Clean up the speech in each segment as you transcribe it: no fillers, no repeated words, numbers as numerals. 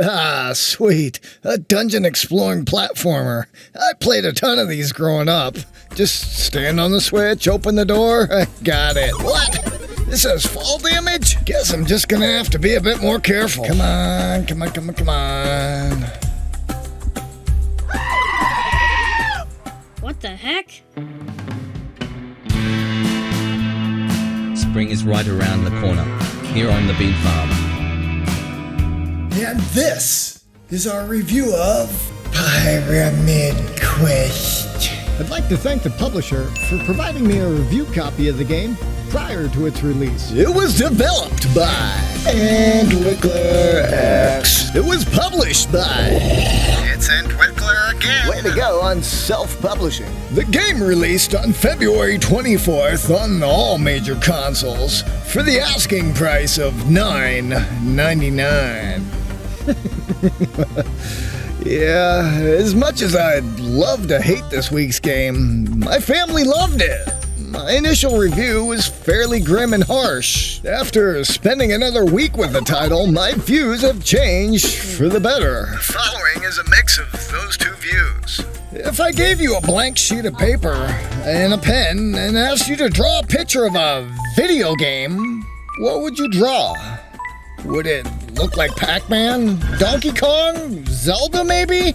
Ah, sweet. A dungeon exploring platformer. I played a ton of these growing up. Just stand on the switch, open the door, got it. What? This has fall damage? Guess I'm just gonna have to be a bit more careful. Come on. What the heck? Spring is right around the corner, here on the bean farm. And this is our review of pyramidquest. I'd like to thank the publisher for providing me a review copy of the game prior to its release. It was developed by EntwicklerX. It was published by... It's Entwickler again. Way to go on self-publishing. The game released on February 24th on all major consoles for the asking price of $9.99. Yeah, as much as I'd love to hate this week's game, my family loved it. My initial review was fairly grim and harsh. After spending another week with the title, my views have changed for the better. The following is a mix of those two views. If I gave you a blank sheet of paper and a pen and asked you to draw a picture of a video game, what would you draw? Would it look like Pac-Man, Donkey Kong, Zelda maybe?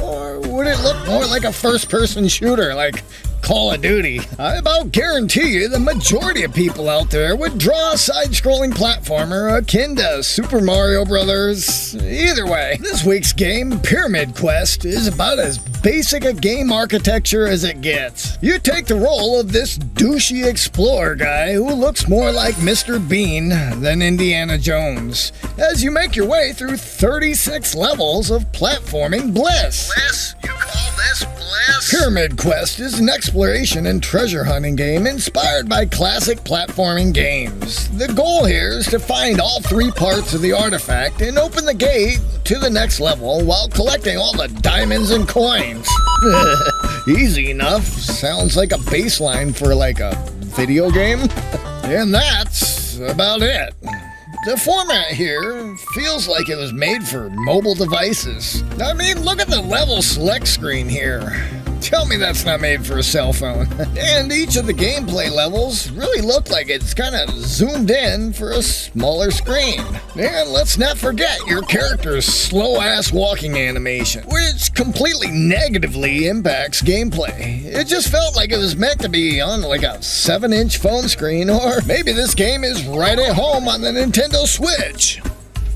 Or would it look more like a first-person shooter like Call of Duty? I about guarantee you the majority of people out there would draw a side-scrolling platformer akin to Super Mario Bros. Either way, this week's game, Pyramid Quest, is about as basic a game architecture as it gets. You take the role of this douchey explorer guy who looks more like Mr. Bean than Indiana Jones, as you make your way through 36 levels of platforming bliss. Bliss? You call this bliss? Pyramid Quest is an exploration and treasure hunting game inspired by classic platforming games. The goal here is to find all three parts of the artifact and open the gate to the next level while collecting all the diamonds and coins. Easy enough. Sounds like a baseline for like a video game. And that's about it. The format here feels like it was made for mobile devices. I mean, look at the level select screen here. Tell me that's not made for a cell phone. And each of the gameplay levels really look like it's kind of zoomed in for a smaller screen. And let's not forget your character's slow-ass walking animation, which completely negatively impacts gameplay. It just felt like it was meant to be on like a 7-inch phone screen, or maybe this game is right at home on the Nintendo Switch.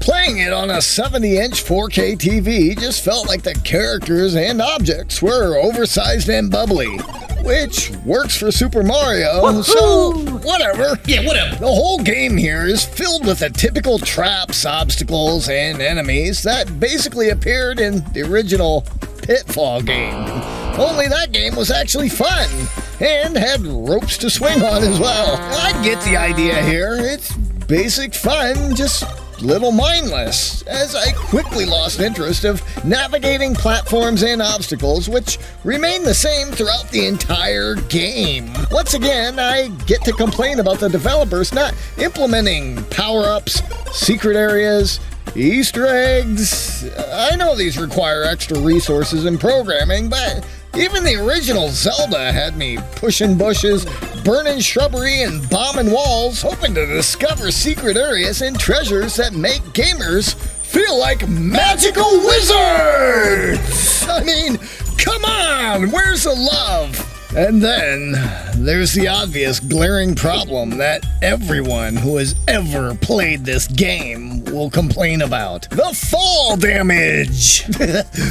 Playing it on a 70-inch 4K TV just felt like the characters and objects were oversized and bubbly, which works for Super Mario, so whatever. Yeah, whatever. The whole game here is filled with the typical traps, obstacles, and enemies that basically appeared in the original Pitfall game. Only that game was actually fun and had ropes to swing on as well. I get the idea here. It's basic fun, just little mindless, as I quickly lost interest of navigating platforms and obstacles, which remain the same throughout the entire game. Once again, I get to complain about the developers not implementing power-ups, secret areas, Easter eggs. I know these require extra resources and programming, but even the original Zelda had me pushing bushes, burning shrubbery, and bombing walls, hoping to discover secret areas and treasures that make gamers feel like magical wizards! I mean, come on, where's the love? And then there's the obvious glaring problem that everyone who has ever played this game will complain about. The fall damage!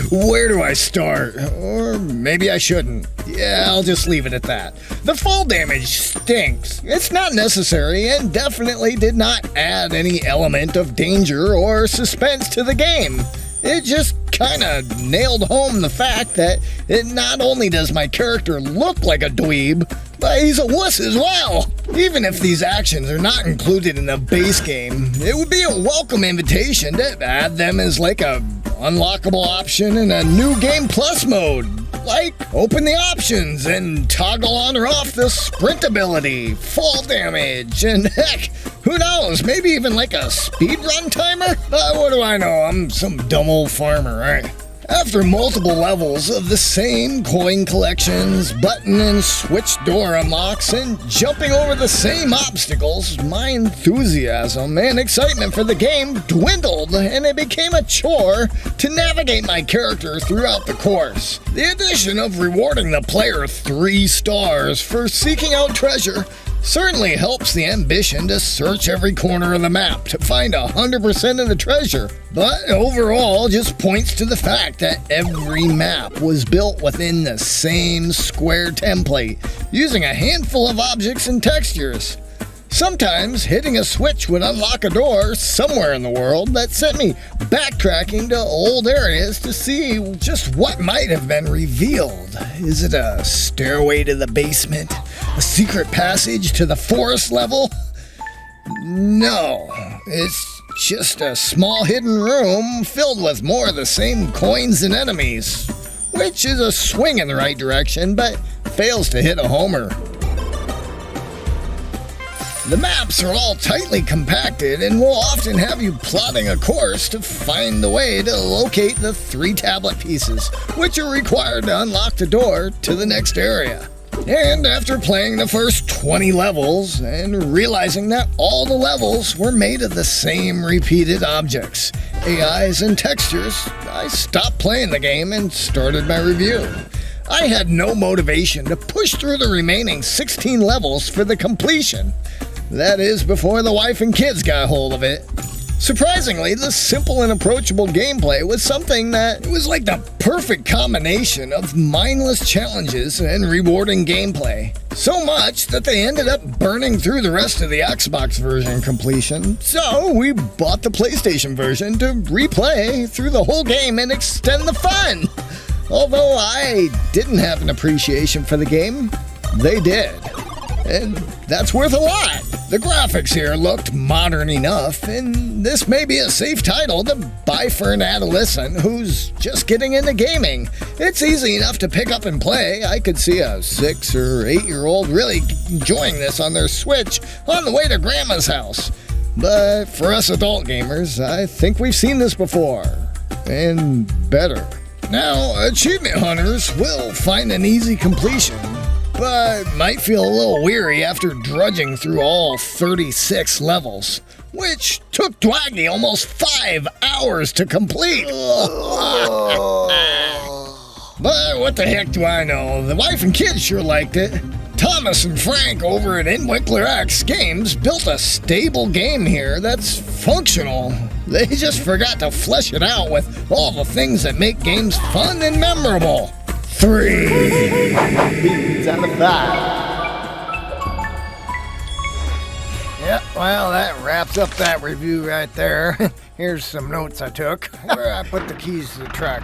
Where do I start? Or maybe I shouldn't. Yeah, I'll just leave it at that. The fall damage stinks. It's not necessary and definitely did not add any element of danger or suspense to the game. It just kinda nailed home the fact that it not only does my character look like a dweeb, but he's a wuss as well. Even if these actions are not included in the base game, it would be a welcome invitation to add them as like a unlockable option in a new Game Plus mode. Like, open the options and toggle on or off the sprint ability, fall damage, and heck, who knows, maybe even like a speedrun timer? What do I know, I'm some dumb old farmer, right? After multiple levels of the same coin collections, button and switch door unlocks, and jumping over the same obstacles, my enthusiasm and excitement for the game dwindled, and it became a chore to navigate my character throughout the course. The addition of rewarding the player 3 stars for seeking out treasure certainly helps the ambition to search every corner of the map to find 100% of the treasure, but overall just points to the fact that every map was built within the same square template, using a handful of objects and textures. Sometimes hitting a switch would unlock a door somewhere in the world that sent me backtracking to old areas to see just what might have been revealed. Is it a stairway to the basement? A secret passage to the forest level? No, it's just a small hidden room filled with more of the same coins and enemies, which is a swing in the right direction but fails to hit a homer. The maps are all tightly compacted and will often have you plotting a course to find the way to locate the 3 tablet pieces, which are required to unlock the door to the next area. And after playing the first 20 levels and realizing that all the levels were made of the same repeated objects, AIs, and textures, I stopped playing the game and started my review. I had no motivation to push through the remaining 16 levels for the completion. That is, before the wife and kids got hold of it. Surprisingly, the simple and approachable gameplay was something that was like the perfect combination of mindless challenges and rewarding gameplay. So much that they ended up burning through the rest of the Xbox version completion, so we bought the PlayStation version to replay through the whole game and extend the fun. Although I didn't have an appreciation for the game, they did. And that's worth a lot. The graphics here looked modern enough, and this may be a safe title to buy for an adolescent who's just getting into gaming. It's easy enough to pick up and play. I could see a 6 or 8-year-old really enjoying this on their Switch on the way to Grandma's house. But for us adult gamers, I think we've seen this before. And better. Now, achievement hunters will find an easy completion, but might feel a little weary after drudging through all 36 levels, which took Dwagny almost 5 hours to complete. But what the heck do I know? The wife and kids sure liked it. Thomas and Frank over at EntwicklerX Games built a stable game here that's functional. They just forgot to flesh it out with all the things that make games fun and memorable. 3 beans out of 5. Yep, well, that wraps up that review right there. Here's some notes I took. Where I put the keys to the truck.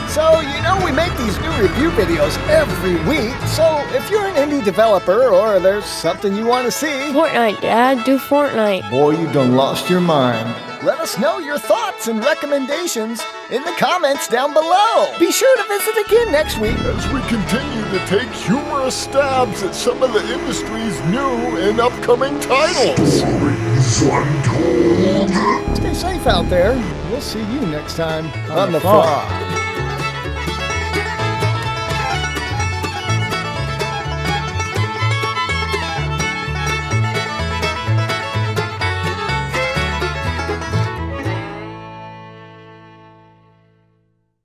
So, you know, we make these new review videos every week, so if you're an indie developer or there's something you want to see... Fortnite, Dad. Do Fortnite. Boy, you done lost your mind. Let us know your thoughts and recommendations in the comments down below. Be sure to visit again next week as we continue to take humorous stabs at some of the industry's new and upcoming titles. Stay safe out there. We'll see you next time on The Frog.